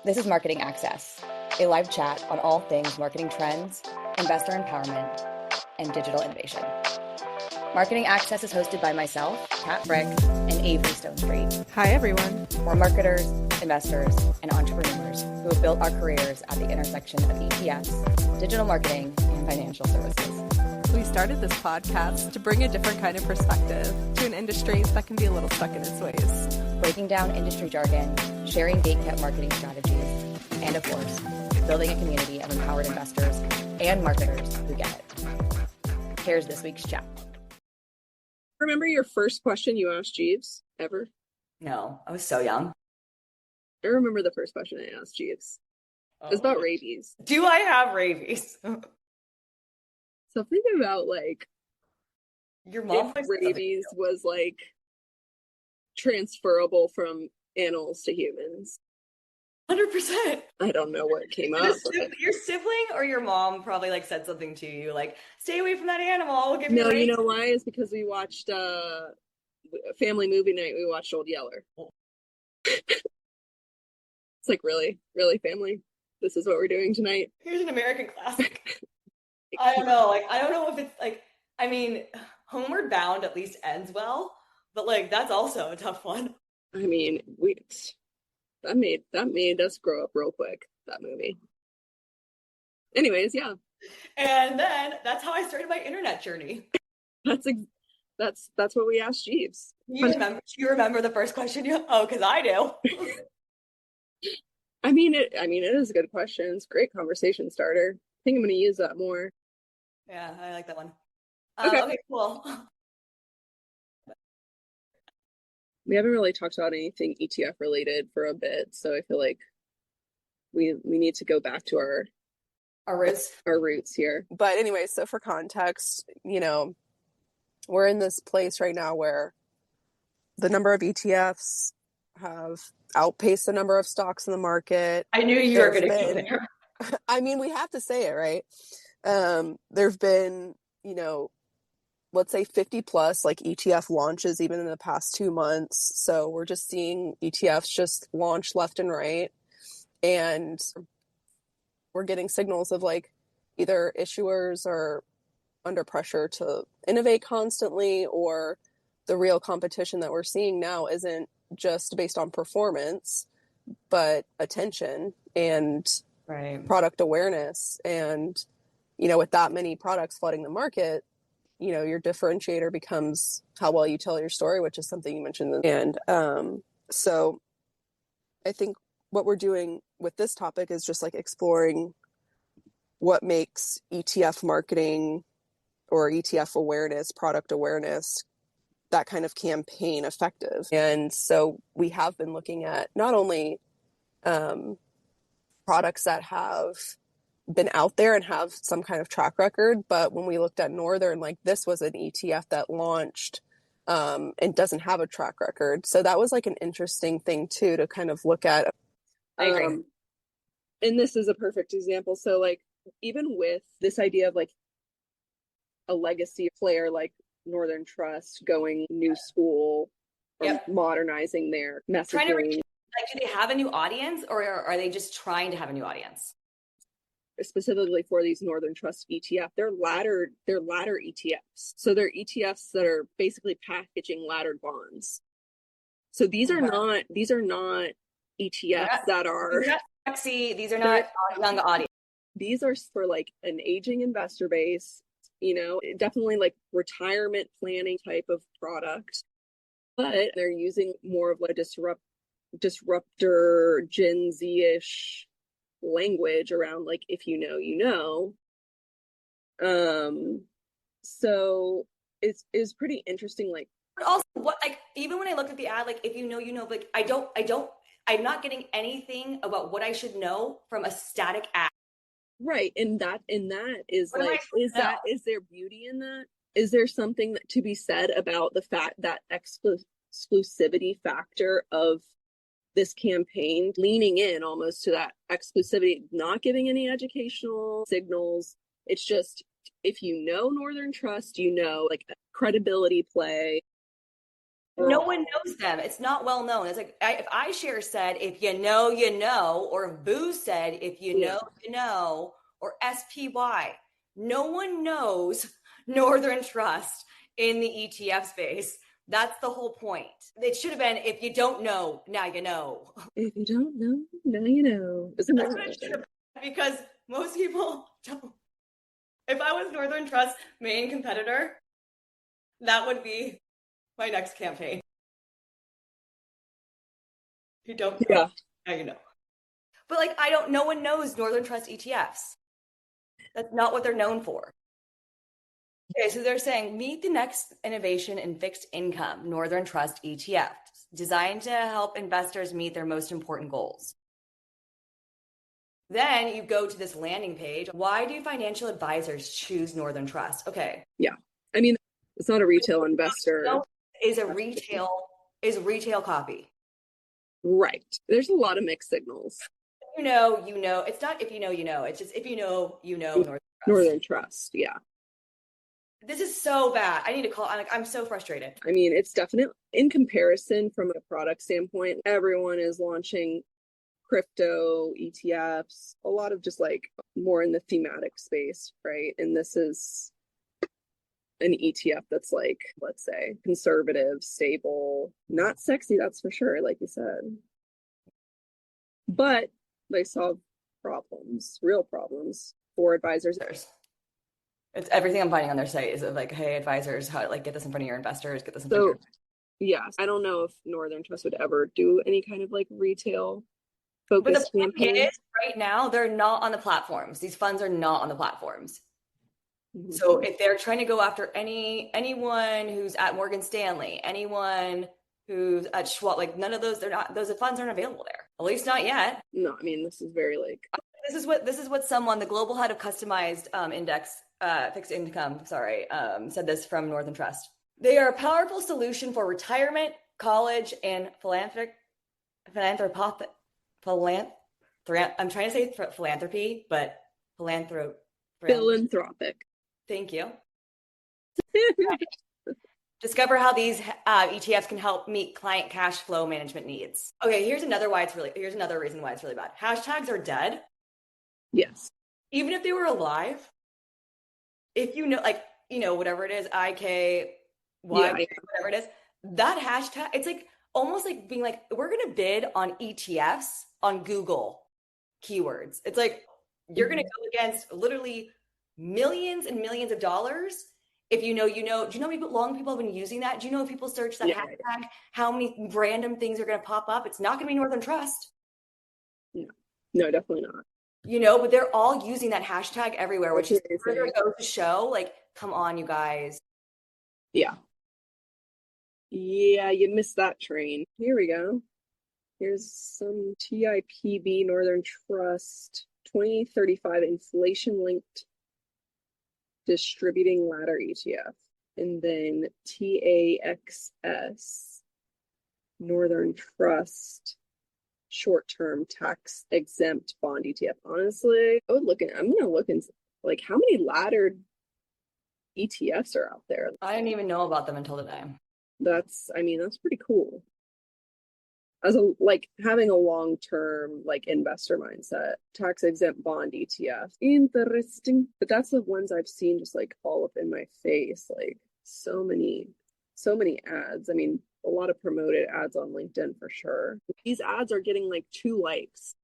This is Marketing Access, a live chat on all things marketing trends, investor empowerment, and digital innovation. Marketing Access is hosted by myself, Kat Frick, and Avery Street. Hi, everyone. We're marketers, investors, and entrepreneurs who have built our careers at the intersection of ETFs, digital marketing, and financial services. We started this podcast to bring a different kind of perspective to an industry that can be a little stuck in its ways. Breaking down industry jargon, sharing gatekept marketing strategies, and of course, building a community of empowered investors and marketers who get it. Here's this week's chat. Remember your first question you asked Jeeves ever? No, I was so young. I remember the first question I asked Jeeves. It was about rabies. Do I have rabies? Something about like your mom if rabies was like transferable from animals to humans. 100%. I don't know where it came up. Your sibling or your mom probably like said something to you like, stay away from that animal. We'll give you you know why? It's because we watched family movie night. We watched Old Yeller. It's like, really family? This is what we're doing tonight? Here's an American classic. I don't know. Like, I don't know if it's like, I mean, Homeward Bound at least ends well, but like, that's also a tough one. I mean, that made us grow up real quick, that movie. Anyways, yeah. And then that's how I started my internet journey. That's what we asked Jeeves. Do you remember the first question? Because I do. I mean, it is a good question. It's a great conversation starter. I think I'm going to use that more. Yeah, I like that one. Okay, cool. We haven't really talked about anything ETF related for a bit, so I feel like we need to go back to our roots here. But anyway, so for context, we're in this place right now where the number of ETFs have outpaced the number of stocks in the market. I knew you were going to go there. I mean, we have to say it, right? There've been, let's say 50 plus like ETF launches even in the past 2 months. So we're just seeing ETFs just launch left and right. And we're getting signals of like either issuers are under pressure to innovate constantly, or the real competition that we're seeing now isn't just based on performance, but attention and product awareness. And, with that many products flooding the market, your differentiator becomes how well you tell your story, which is something you mentioned. And so I think what we're doing with this topic is just like exploring what makes ETF marketing or ETF awareness, product awareness, that kind of campaign effective. And so we have been looking at not only products that have been out there and have some kind of track record, but when we looked at Northern, like this was an ETF that launched and doesn't have a track record. So that was like an interesting thing too, to kind of look at. I agree. And this is a perfect example. So like, even with this idea of like a legacy player like Northern Trust going new school, modernizing their messaging. Do they have a new audience, or are they just trying to have a new audience? Specifically for these Northern Trust ETF, they're ladder ETFs. So they're ETFs that are basically packaging laddered bonds. So these are not ETFs that are not sexy. These are not young audience. These are for like an aging investor base, definitely like retirement planning type of product, but they're using more of like disruptor Gen Z-ish language around like, if you know, you know. So it's pretty interesting. Like, but also what, like, even when I looked at the ad, like, if you know, you know, like I'm not getting anything about what I should know from a static ad. Right. And that is what like, is there beauty in that? Is there something to be said about the fact that exclusivity factor of this campaign, leaning in almost to that exclusivity, not giving any educational signals? It's just, if you know Northern Trust, like a credibility play. No one knows them. It's not well known. It's like if iShares said, if you know, you know, or if Boo said, if you know, you know, or SPY, no one knows Northern Trust in the ETF space. That's the whole point. It should have been, if you don't know, now you know. If you don't know, now you know. Isn't That's what it should have been, because most people don't. If I was Northern Trust's main competitor, that would be my next campaign. You don't know. Yeah. Now you know. But like, no one knows Northern Trust ETFs. That's not what they're known for. Okay, so they're saying, meet the next innovation in fixed income, Northern Trust ETFs, designed to help investors meet their most important goals. Then you go to this landing page. Why do financial advisors choose Northern Trust? Okay. Yeah. I mean, it's not a retail investor. Is retail copy. Right. There's a lot of mixed signals. You know. It's not if you know, you know. It's just if you know, Northern Trust. Northern Trust, yeah. This is so bad. I need to call. I'm so frustrated. I mean, it's definitely, in comparison from a product standpoint, everyone is launching crypto, ETFs, a lot of just like more in the thematic space, right? And this is an ETF that's like, let's say, conservative, stable, not sexy, that's for sure, like you said. But they solve problems, real problems for advisors. It's everything I'm finding on their site is like, hey, advisors, how like get this in front of your investors, get this in front of your. Yes, I don't know if Northern Trust would ever do any kind of like retail focused campaign. Is, right now, they're not on the platforms. These funds are not on the platforms. Mm-hmm. So if they're trying to go after anyone who's at Morgan Stanley, anyone who's at Schwab, like none of those, those funds aren't available there. At least not yet. No, I mean, this is very like. This is what someone, the global head of customized index fixed income, said this from Northern Trust. They are a powerful solution for retirement, college, and philanthropic. I'm trying to say philanthropy, but philanthropic. Thank you. Discover how these ETFs can help meet client cash flow management needs. Okay, here's another reason why it's really bad. Hashtags are dead. Yes. Even if they were alive, if you know, like, whatever it is, IK, whatever it is, that hashtag, it's like almost like being like, we're going to bid on ETFs on Google keywords. It's like, you're going to go against literally millions and millions of dollars. If you know, do you know how long people have been using that? Do you know if people search that hashtag, how many random things are going to pop up? It's not going to be Northern Trust. No, definitely not. But they're all using that hashtag everywhere, which is further goes to show, like, come on, you guys. Yeah. Yeah, you missed that train. Here we go. Here's some TIPB Northern Trust 2035 inflation-linked distributing ladder ETF. And then TAXS Northern Trust short-term tax exempt bond ETF. Honestly, I'm gonna look into like how many laddered ETFs are out there. I didn't even know about them until today. That's pretty cool. As having a long-term like investor mindset, tax exempt bond ETF. Interesting. But that's the ones I've seen just like all up in my face. Like so many ads. I mean, a lot of promoted ads on LinkedIn for sure. These ads are getting like 2 likes.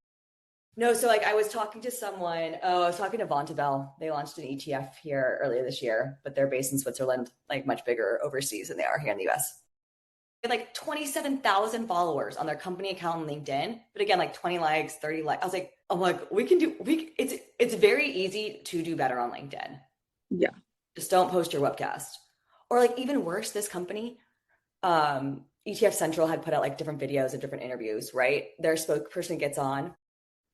No, so like I was talking to someone, I was talking to Vontobel. They launched an ETF here earlier this year, but they're based in Switzerland, like much bigger overseas than they are here in the US. They had like 27,000 followers on their company account on LinkedIn, but again, like 20 likes, 30 likes. I was like, it's very easy to do better on LinkedIn. Yeah. Just don't post your webcast. Or like even worse, this company, ETF Central had put out like different videos of different interviews, right? Their spokesperson gets on,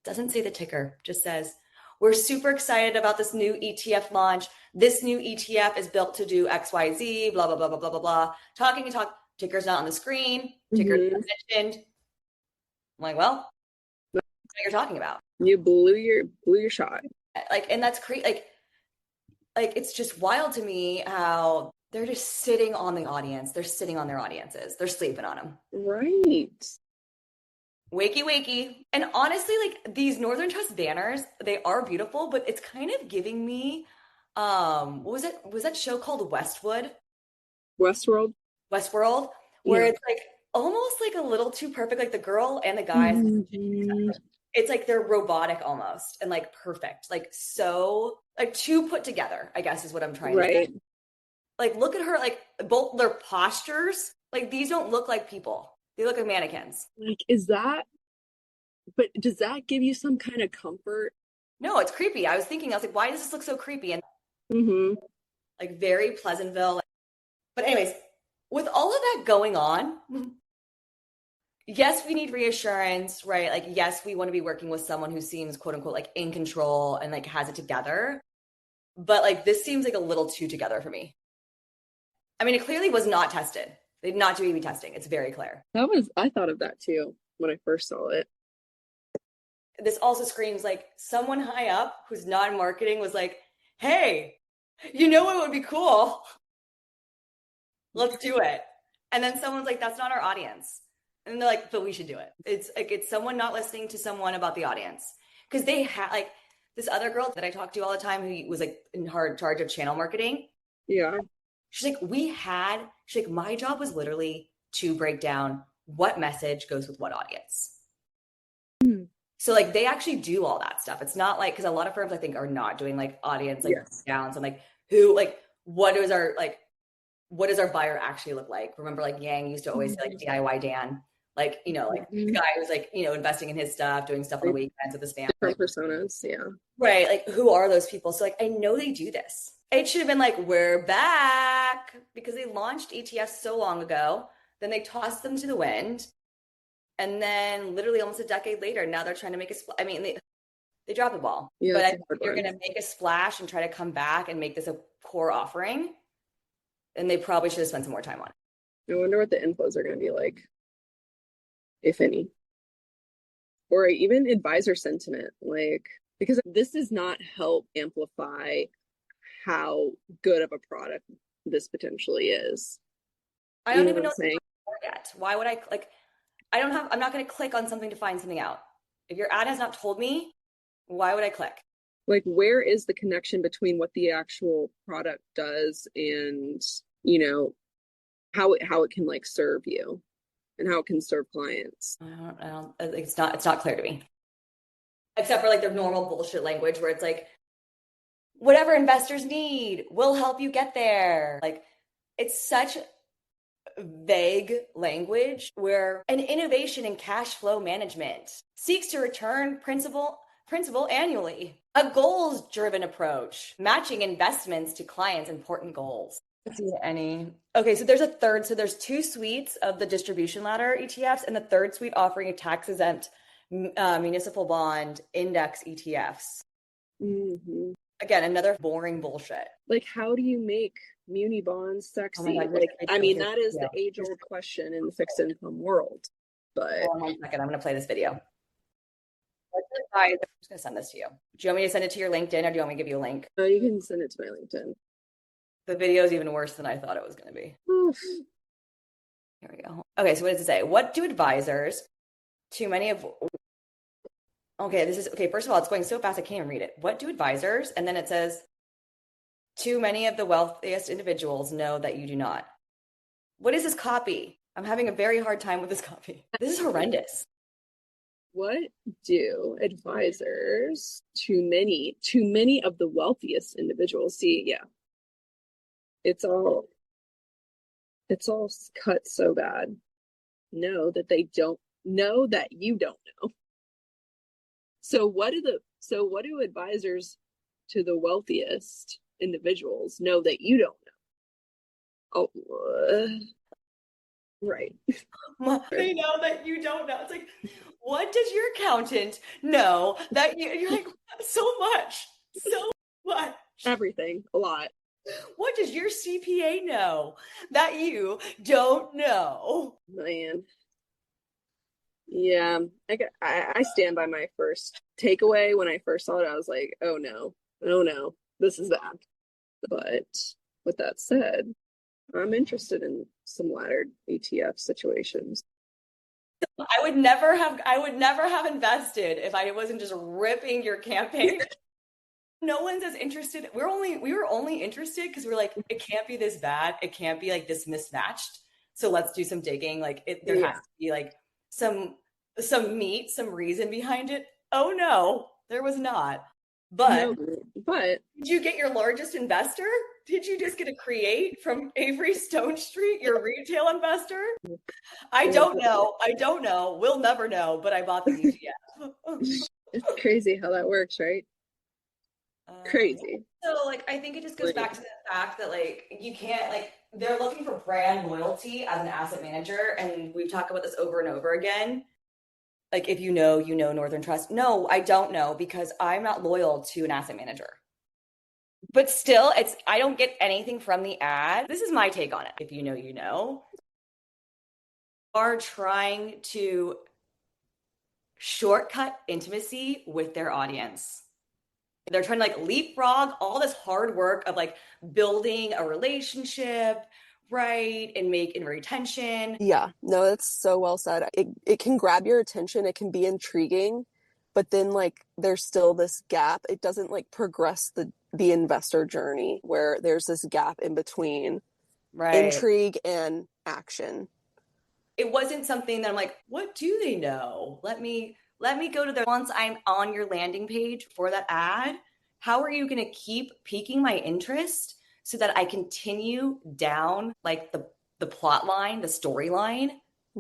doesn't say the ticker, just says, we're super excited about this new ETF launch. This new ETF is built to do XYZ, blah, blah, blah, blah, blah, blah, blah. Talking. Ticker's not on the screen. Ticker's not mentioned. I'm like, well, what you're talking about? You blew your shot. Like, and that's crazy. Like it's just wild to me how they're just sitting on the audience. They're sitting on their audiences. They're sleeping on them. Right. Wakey, wakey. And honestly, like these Northern Trust banners, they are beautiful, but it's kind of giving me, what was it? Was that show called Westwood? Westworld. Westworld, where Yeah. it's like almost like a little too perfect. Like the girl and the guys, it's like they're robotic almost and like perfect. Like so, like too put together, I guess is what I'm trying to say. Right. Like look at her, like both their postures, like these don't look like people. They look like mannequins. Like, but does that give you some kind of comfort? No, it's creepy. I was like, why does this look so creepy? And like very Pleasantville. But anyways, with all of that going on, yes, we need reassurance, right? Like, yes, we want to be working with someone who seems quote unquote like in control and like has it together. But like this seems like a little too together for me. I mean, it clearly was not tested. They did not do A/B testing. It's very clear. I thought of that too when I first saw it. This also screams like someone high up who's not in marketing was like, hey, you know what would be cool? Let's do it. And then someone's like, that's not our audience. And they're like, but we should do it. It's like, it's someone not listening to someone about the audience. Because they had like this other girl that I talked to all the time who was like in charge of channel marketing. Yeah. She's like, my job was literally to break down what message goes with what audience. So like they actually do all that stuff. It's not like, because a lot of firms I think are not doing like audience like breakdowns and like what does our buyer actually look like? Remember like Yang used to always say like DIY Dan, like, you know, like the guy who's like, you know, investing in his stuff, doing stuff on the weekends with his family. Different personas, yeah. Right. Like who are those people? So like I know they do this. It should have been like, we're back, because they launched ETFs so long ago. Then they tossed them to the wind. And then literally almost a decade later, now they're trying to make I mean, they dropped the ball. Yeah, but I think if you're going to make a splash and try to come back and make this a core offering, then they probably should have spent some more time on it. I wonder what the inflows are going to be like, if any. Or even advisor sentiment, like, because this does not help amplify how good of a product this potentially is. I don't even know yet. Why would I like? I'm not going to click on something to find something out. If your ad has not told me, why would I click? Like, where is the connection between what the actual product does and, you know, how it can like serve you and how it can serve clients? I don't, it's not clear to me. Except for like the normal bullshit language where it's like, whatever investors need, we'll help you get there. Like, it's such vague language where an innovation in cash flow management seeks to return principal annually. A goals-driven approach, matching investments to clients' important goals. Okay, so there's a third. So there's two suites of the distribution ladder ETFs, and the third suite offering a tax-exempt municipal bond index ETFs. Again, another boring bullshit. Like, how do you make muni bonds sexy? Oh God, like, I mean, that is the age-old question in the fixed income world. But hold on 1 second, I'm going to play this video. I'm just going to send this to you. Do you want me to send it to your LinkedIn, or do you want me to give you a link? You can send it to my LinkedIn. The video is even worse than I thought it was going to be. Oof. Here we go. Okay, so what does it say? What do advisors, too many of... Okay, first of all, it's going so fast I can't even read it. What do advisors, and then it says, too many of the wealthiest individuals know that you do not. What is this copy? I'm having a very hard time with this copy. This is horrendous. What do advisors, too many of the wealthiest individuals see? Yeah. It's all cut so bad. Know that they don't know that you don't know. So what do advisors to the wealthiest individuals know that you don't know? Oh, right. They know that you don't know. It's like, what does your accountant know that you're like, so much. Everything, a lot. What does your CPA know that you don't know? Man. Yeah, I stand by my first takeaway. When I first saw it, I was like, oh no, this is bad. But with that said, I'm interested in some laddered ETF situations. I would never have invested if I wasn't just ripping your campaign. No one's as interested. We were only interested because we're like, it can't be this bad. It can't be like this mismatched. So let's do some digging. There has to be like some meat, some reason behind it. Oh no, there was not. But No, but did you get your largest investor? Did you just get a create from Avery Stone Street, your retail investor? I don't know. I don't know. We'll never know, but I bought the ETF. it's crazy how that works, right? Crazy. So I think it just goes back to the fact that you can't they're looking for brand loyalty as an asset manager, and we've talked about this over and over again. If you know Northern Trust. No, I don't know because I'm not loyal to an asset manager. But still, I don't get anything from the ad. This is my take on it. If you know, you know. Are trying to shortcut intimacy with their audience. They're trying to leapfrog all this hard work of building a relationship, right? And retention. Yeah, no, that's so well said. It can grab your attention, it can be intriguing, but then there's still this gap. It doesn't progress the investor journey where there's this gap in between intrigue and action. It wasn't something that I'm like, what do they know? Let me go to their, once I'm on your landing page for that ad, how are you going to keep piquing my interest so that I continue down the plot line, the storyline,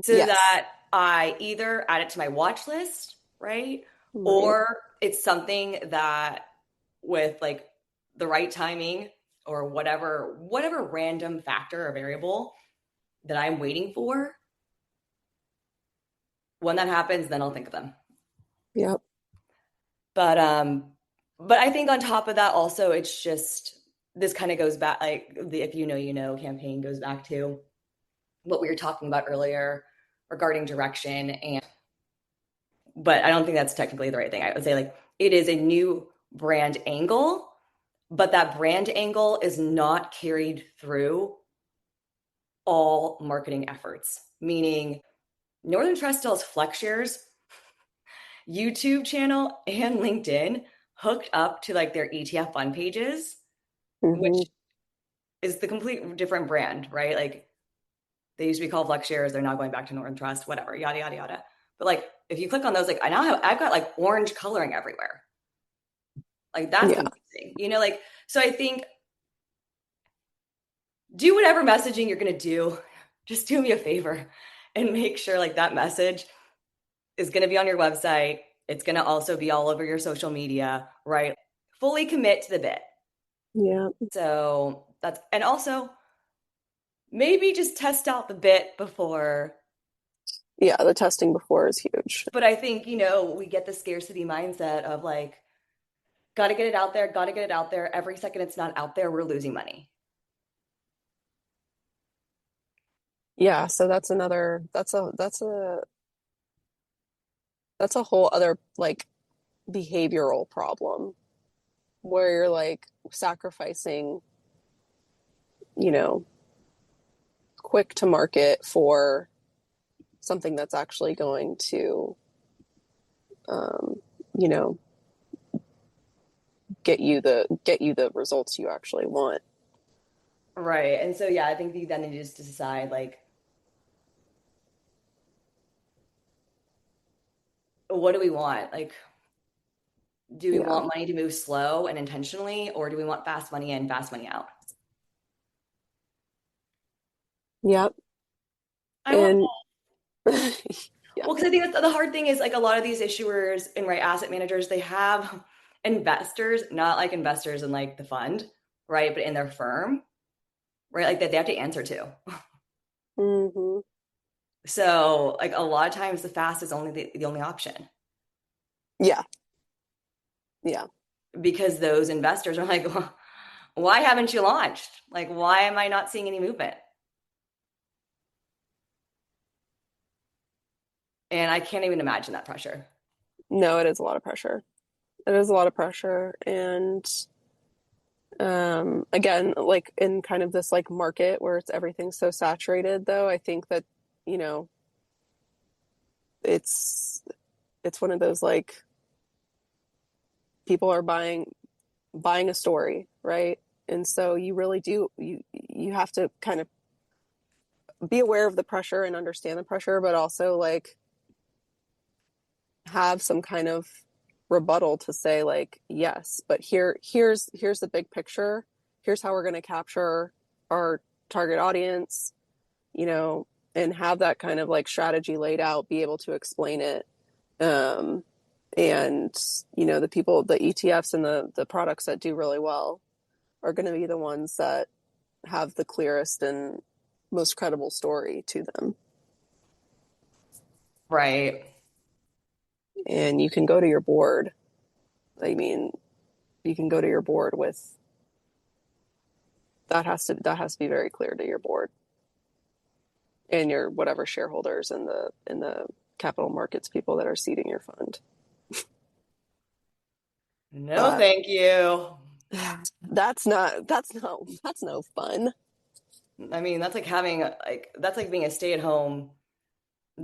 so that I either add it to my watch list, right? Or it's something that with the right timing or whatever random factor or variable that I'm waiting for, when that happens, then I'll think of them. Yep. But I think on top of that, also, it's just, this kind of goes back, the If You Know, You Know campaign goes back to what we were talking about earlier regarding direction. But I don't think that's technically the right thing. I would say it is a new brand angle, but that brand angle is not carried through all marketing efforts, meaning Northern Trust still has FlexShares YouTube channel and LinkedIn hooked up to their ETF fund pages, which is the complete different brand, right? They used to be called FlexShares, they're now going back to Northern Trust, whatever, yada yada yada. But if you click on those, I've got orange coloring everywhere. That's confusing, so I think do whatever messaging you're gonna do. Just do me a favor and make sure that message is gonna be on your website. It's going to also be all over your social media, right? Fully commit to the bit. Yeah. So and also maybe just test out the bit before. Yeah, the testing before is huge. But I think, we get the scarcity mindset of got to get it out there. Every second it's not out there, we're losing money. Yeah, so that's a whole other behavioral problem where you're sacrificing, quick to market for something that's actually going to get you the results you actually want. Right. And so I think then it is to decide what do we want? Do we want money to move slow and intentionally, or do we want fast money in, fast money out? Yep. Well, because I think the hard thing is a lot of these issuers and asset managers, they have investors, not investors in the fund, right? But in their firm, right? That they have to answer to. Mm-hmm. So a lot of times the fast is only the only option. Yeah. Yeah. Because those investors are well, why haven't you launched? Why am I not seeing any movement? And I can't even imagine that pressure. No, it is a lot of pressure. It is a lot of pressure. And Again, like in kind of this like market where everything's so saturated, though, I think that, you know, it's one of those like people are buying a story, right? And so you really do you have to kind of be aware of the pressure and understand the pressure, but also like have some kind of rebuttal to say like, yes, but here's the big picture. Here's how we're going to capture our target audience, you know, and have that kind of like strategy laid out, be able to explain it. And you know, the ETFs and the products that do really well are going to be the ones that have the clearest and most credible story to them. Right. And you can go to your board. I mean, you can go to your board with that has to be very clear to your board and your whatever shareholders and the capital markets people that are seeding your fund. No, thank you. That's no fun. I mean, that's like being a stay-at-home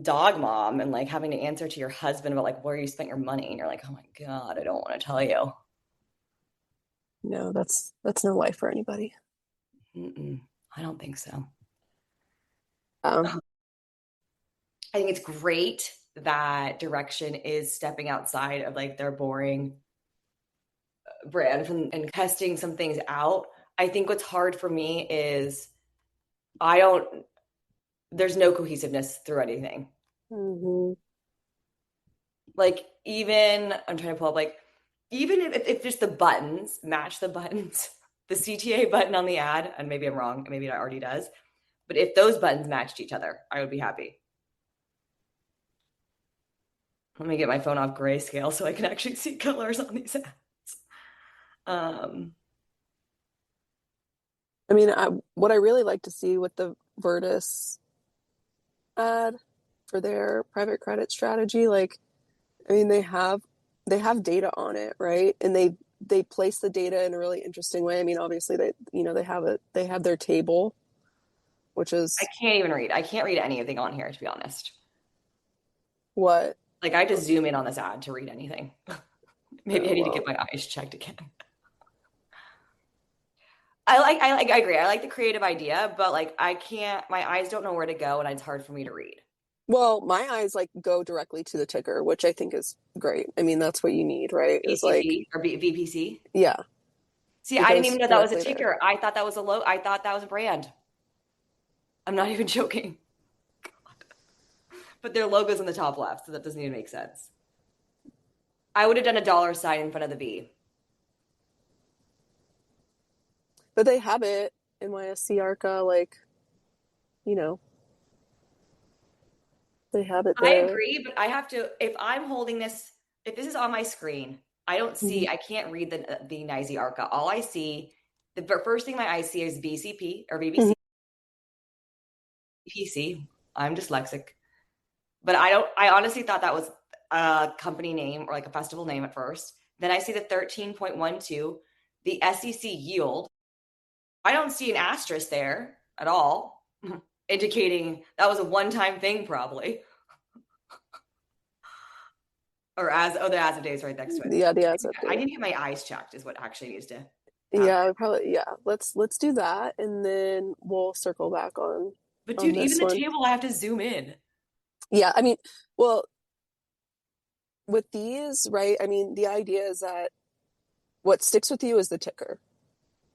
dog mom and like having to answer to your husband about like where you spent your money, and you're like, oh my God, I don't want to tell you. No, that's no life for anybody. I don't think so. Um, I think it's great that Direction is stepping outside of like their boring brand and testing some things out. I think what's hard for me is there's no cohesiveness through anything. mm-hmm. Like even I'm trying to pull up like even if just the buttons match the buttons, the CTA button on the ad, and maybe I'm wrong, maybe it already does, but if those buttons matched each other, I would be happy. Let me get my phone off grayscale so I can actually see colors on these ads. I mean, what I really like to see with the Virtus ad for their private credit strategy, like, I mean, they have data on it, right? And they place the data in a really interesting way. I mean, obviously they have their table, which is I can't even read. I can't read anything on here, to be honest. what. Like I just zoom in on this ad to read anything. Maybe I need to get Well, my eyes checked again. I agree. I like the creative idea, but like I can't, my eyes don't know where to go and it's hard for me to read. well, my eyes like go directly to the ticker, which I think is great. I mean, that's what you need, right? Is like, BCC or VPC. yeah, See, it I didn't goes even know that was a directly there. ticker. I thought that was a I thought that was a brand. I'm not even joking. God. But their logo's in the top left, so that doesn't even make sense. I would have done a dollar sign in front of the V. But they have it NYSC ARCA, like, you know, they have it I there. agree, but I have to, if I'm holding this, if this is on my screen, Mm-hmm. I can't read the NYSE ARCA. All I see, the first thing my eyes see is BCP or BBC. Mm-hmm. PC. I'm dyslexic, but I honestly thought that was a company name or like a festival name at first. Then I see the 13.12, the SEC yield. I don't see an asterisk there at all, indicating that was a one-time thing, probably. Or the as of days right next to it. Yeah, the as of I date. need to get my eyes checked, is what actually needs to happen. Yeah, probably. Yeah, let's do that, and then we'll circle back But on dude, even this the one. table, I have to zoom in. Yeah, I mean, well, with these, right? I mean, the idea is that what sticks with you is the ticker,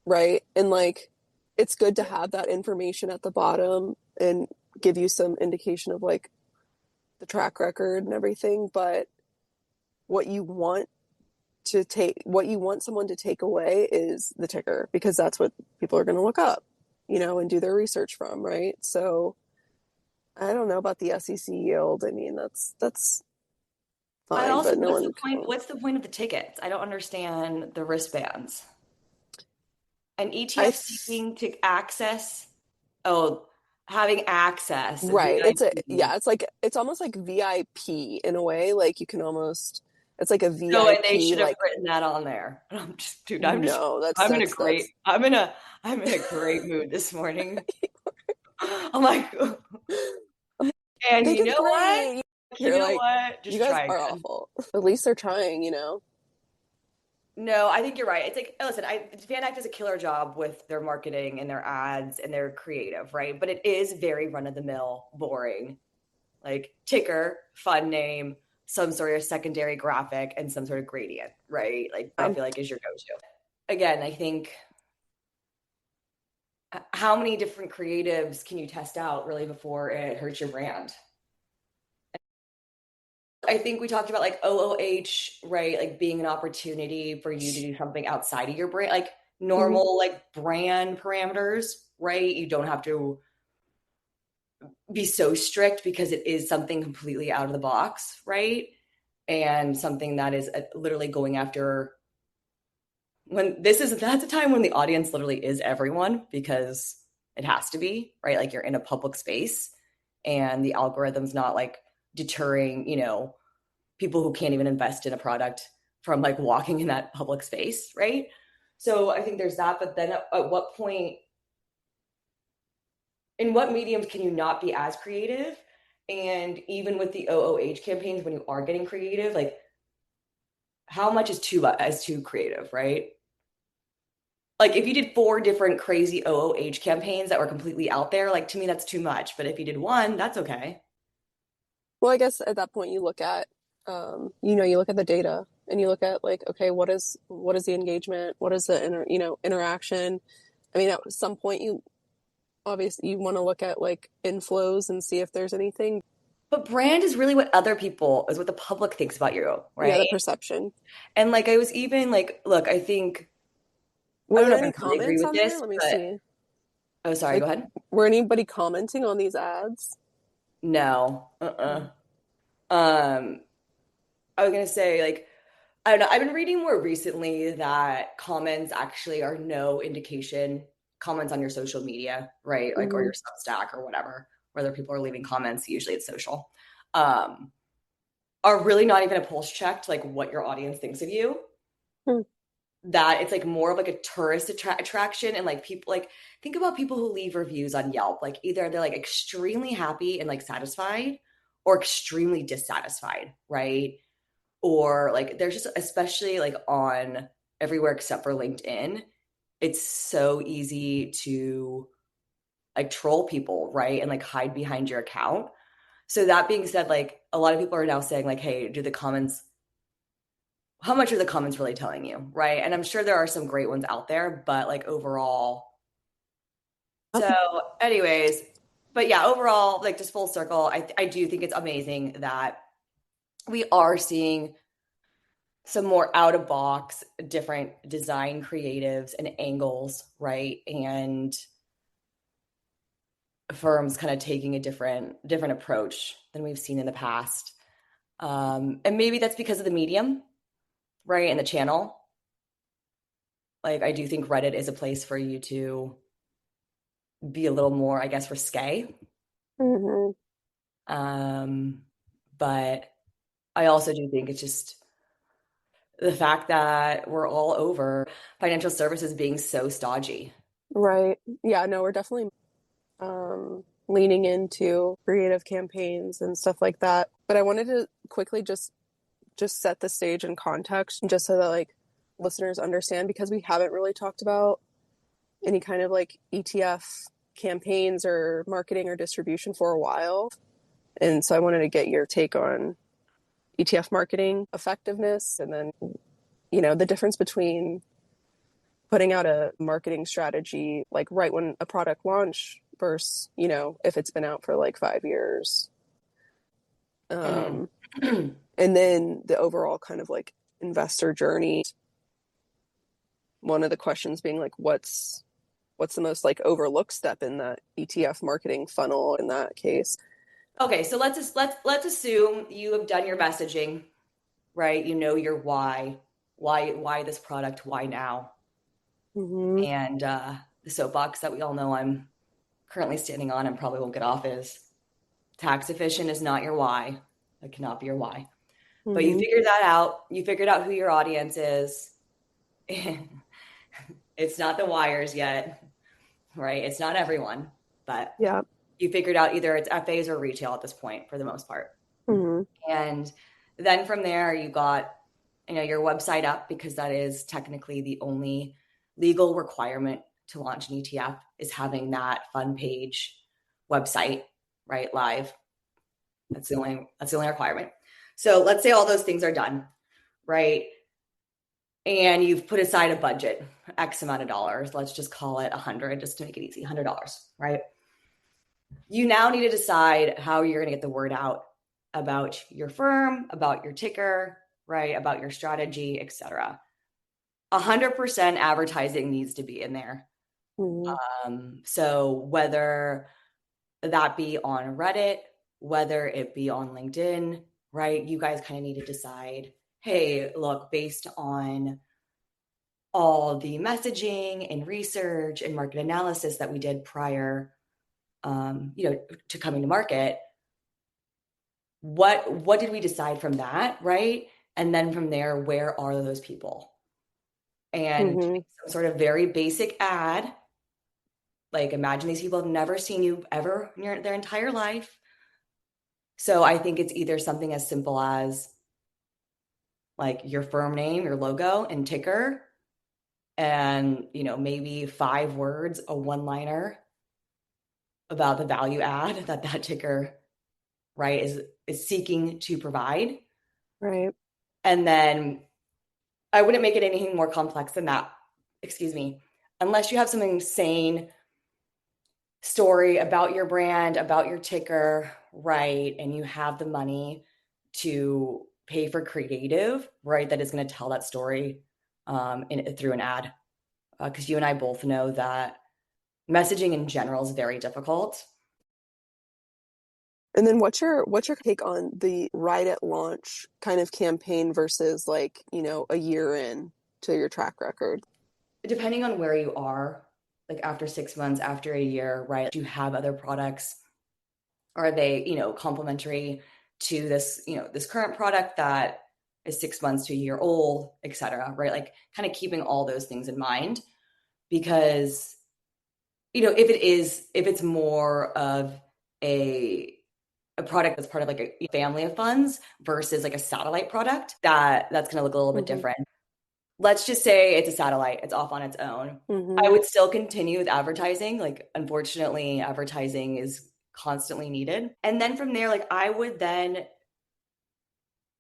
right? And like, it's good to have that information at the bottom and give you some indication of like the track record and everything. But what you want what you want someone to take away is the ticker, because that's what people are going to look up, you know, and do their research from, right? So I don't know about the SEC yield. I mean, that's I fine, also, but no one. what's the point of the tickets? I don't understand the wristbands. An I ETF seeking to access, oh, having access, Right. It's VIP. it's like it's almost like VIP in a way. Like you can almost It's like a No, and they VIP, should have like, written that on there. I'm just, dude, no, I'm in a great, I'm in a great mood this morning. I'm like, and they you did know what? great. You You're know like, what? you Just guys try are again. awful. At least they're trying, you know? No, I think you're right. It's like, listen, Van Act does a killer job with their marketing and their ads and their creative, right? But it is very run of the mill, boring, like ticker, fun name, some sort of secondary graphic, and some sort of gradient, right? Like I feel like is your go-to. Again, I think how many different creatives can you test out really before it hurts your brand? I think we talked about like OOH, right? Like being an opportunity for you to do something outside of your brand, like normal like brand parameters, right? You don't have to be so strict because it is something completely out of the box, right? And something that is literally going after when that's a time when the audience literally is everyone because it has to be, right? Like you're in a public space and the algorithm's not like deterring, people who can't even invest in a product from like walking in that public space, right? So I think there's that. But then at what point, in what mediums can you not be as creative? And even with the OOH campaigns, when you are getting creative, like how much is too creative, right? Like if you did 4 different crazy OOH campaigns that were completely out there, like to me that's too much. But if you did one, that's okay. Well, I guess at that point you look at, you look at the data and you look at like, okay, what is the engagement? What is the interaction? I mean, at some point you obviously you want to look at like inflows and see if there's anything. But brand is really what the public thinks about you, Yeah, right? the perception. And like I was even like, look, I Were don't there know if I any really agree comments with on there? this, Let me but see. oh, sorry, Like, go ahead. were anybody commenting on these ads? No. Um, I was gonna say, like, I don't know. I've been reading more recently that comments actually are no indication, comments on your social media, right? Like, or Mm-hmm. your Substack or whatever, whether people are leaving comments, usually it's social, um, are really not even a pulse check to like what your audience thinks of you. That it's like more of like a tourist attraction and like people like think about people who leave reviews on Yelp, like either they're like extremely happy and like satisfied or extremely dissatisfied, right? Or like there's just, especially like on everywhere except for LinkedIn, it's so easy to like troll people, right? And like hide behind your account. So that being said, like a lot of people are now saying like, hey, do the comments, how much are the comments really telling you, right? And I'm sure there are some great ones out there, but like overall. So, anyways, but yeah, overall, like just full circle, I do think it's amazing that we are seeing some more out of box, different design creatives and angles, right? And firms kind of taking a different approach than we've seen in the past. And maybe that's because of the medium, right? And the channel. Like I do think Reddit is a place for you to be a little more, I guess, risque. Mm-hmm. Um, but I also do think it's just the fact that we're all over financial services being so stodgy. Right. Yeah, no, we're definitely leaning into creative campaigns and stuff like that. But I wanted to quickly just set the stage and context just so that like listeners understand because we haven't really talked about any kind of like ETF campaigns or marketing or distribution for a while. And so I wanted to get your take on ETF marketing effectiveness and then, the difference between putting out a marketing strategy like right when a product launch versus, if it's been out for like 5 years. Um, Mm-hmm. and then the overall kind of like investor journey. One of the questions being like, what's the most like overlooked step in that ETF marketing funnel in that case? Okay, so let's assume you have done your messaging, right? You know your why this product, why now, Mm-hmm. and the soapbox that we all know I'm currently standing on and probably won't get off is tax efficient is not your why. It cannot be your why. But you figured that out. You figured out who your audience is. It's not the wires yet, right? It's not everyone, but Yeah. you figured out either it's FAs or retail at this point for the most part. And then from there, you got, your website up, because that is technically the only legal requirement to launch an ETF, is having that fund page website, right? Live. That's the only requirement. So let's say all those things are done, right? And you've put aside a budget, X amount of dollars. Let's just call it 100, just to make it easy, $100, right? You now need to decide how you're going to get the word out about your firm, about your ticker, right? About your strategy, etc. 100% advertising needs to be in there. So whether that be on Reddit, whether it be on LinkedIn, right? You guys kind of need to decide, hey, look, based on all the messaging and research and market analysis that we did prior, to coming to market, what did we decide from that, right? And then from there, where are those people? And some sort of very basic ad. Like, imagine these people have never seen you ever in their entire life. So I think it's either something as simple as like your firm name, your logo and ticker, and maybe 5 words, a one-liner about the value add that ticker, right, is seeking to provide. Right. And then I wouldn't make it anything more complex than that. Excuse me. Unless you have some insane story about your brand, about your ticker, right? And you have the money to pay for creative, right? That is going to tell that story through an ad. Because you and I both know that messaging in general is very difficult. And then what's your take on the right at launch kind of campaign versus like, a year in to your track record? Depending on where you are, like after 6 months, after a year, right? Do you have other products? Are they, complementary to this, this current product that is 6 months to a year old, et cetera, right? Like kind of keeping all those things in mind, because, if it's more of a product that's part of like a family of funds versus like a satellite product, that's going to look a little bit different. Let's just say it's a satellite, it's off on its own. I would still continue with advertising. Like, unfortunately, advertising is constantly needed. And then from there, like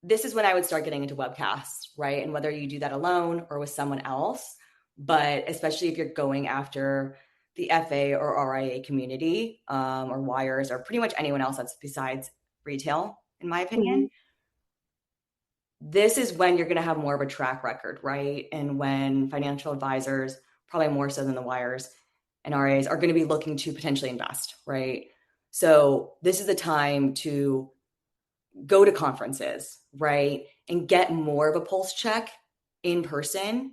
this is when I would start getting into webcasts, right? And whether you do that alone or with someone else, but especially if you're going after the FA or RIA community, or wires, or pretty much anyone else that's besides retail, in my opinion, this is when you're going to have more of a track record, right? And when financial advisors, probably more so than the wires and RAs, are going to be looking to potentially invest, right? So this is the time to go to conferences, right? And get more of a pulse check in person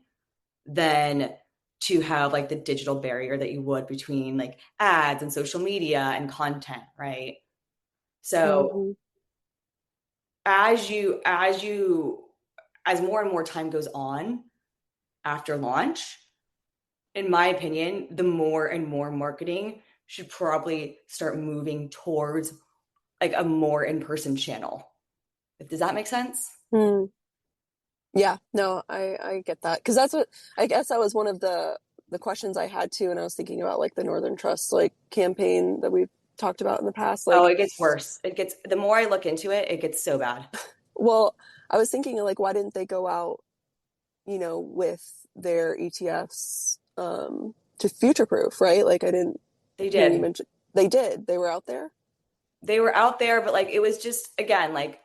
than to have like the digital barrier that you would between like ads and social media and content, right? So as more and more time goes on after launch, in my opinion, the more and more marketing should probably start moving towards like a more in-person channel. Does that make sense? Yeah, no, I get that. Because that's what, I guess that was one of the questions I had too. And I was thinking about like the Northern Trust like campaign that we've talked about in the past. Like, it gets worse. The more I look into it, it gets so bad. Well, I was thinking like, why didn't they go out, with their ETFs to future proof, right? Like, I didn't They hear you did. mention they did. They were out there. They were out there, but like it was just, again, like,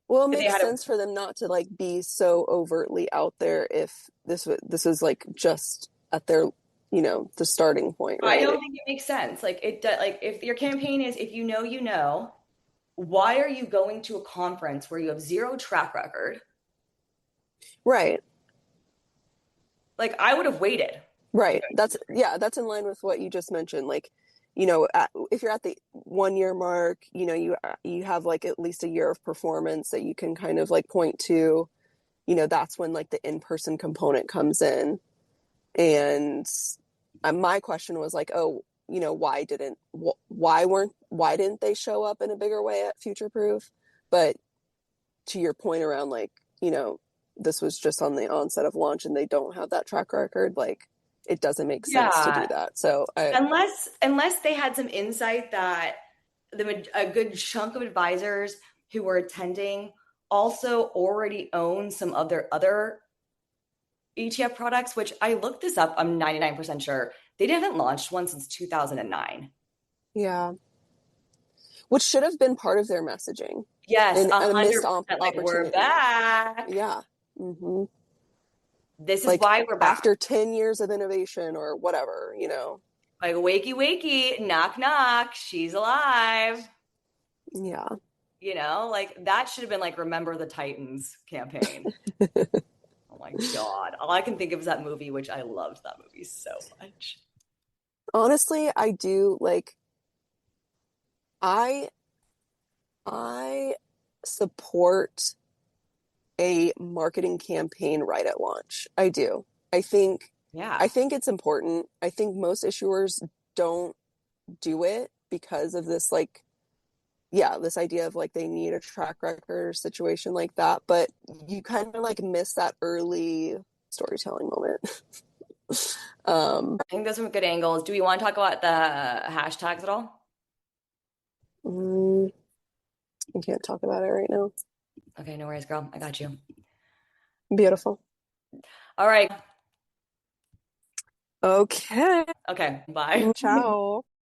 well, it they makes had sense for them not to like be so overtly out there if this is like just at their, the starting point, right? I don't think it makes sense. Like like if your campaign is, if you know, why are you going to a conference where you have zero track record? Right. Like, I would have waited. Right. That's in line with what you just mentioned. Like, you know, if you're at the 1 year mark, you know, you have like at least a year of performance that you can kind of like point to, you know, that's when like the in-person component comes in. And my question was like, oh, you know, why didn't they show up in a bigger way at Future Proof? But to your point around like, you know, this was just on the onset of launch and they don't have that track record, like it doesn't make sense to do that. So unless they had some insight that a good chunk of advisors who were attending also already own some other ETF products, which I looked this up. I'm 99% sure they haven't launched one since 2009. Yeah. Which should have been part of their messaging. Yes, and a missed 100%. Like, opportunity. we're back. Yeah. Mm-hmm. This is like, why we're back. After 10 years of innovation or whatever, you know. Like, wakey, wakey, knock, knock, she's alive. Yeah. You know, like that should have been like Remember the Titans campaign. Oh my God. All I can think of is that movie, which I loved that movie so much. Honestly, I do like, I support a marketing campaign right at launch. I do. I think it's important. I think most issuers don't do it because of this, like, this idea of like they need a track record or situation like that. But you kind of like miss that early storytelling moment. I think those are good angles. Do we want to talk about the hashtags at all? I can't talk about it right now. Okay, no worries, girl. I got you. Beautiful. All right. Okay. Okay, bye. Ciao.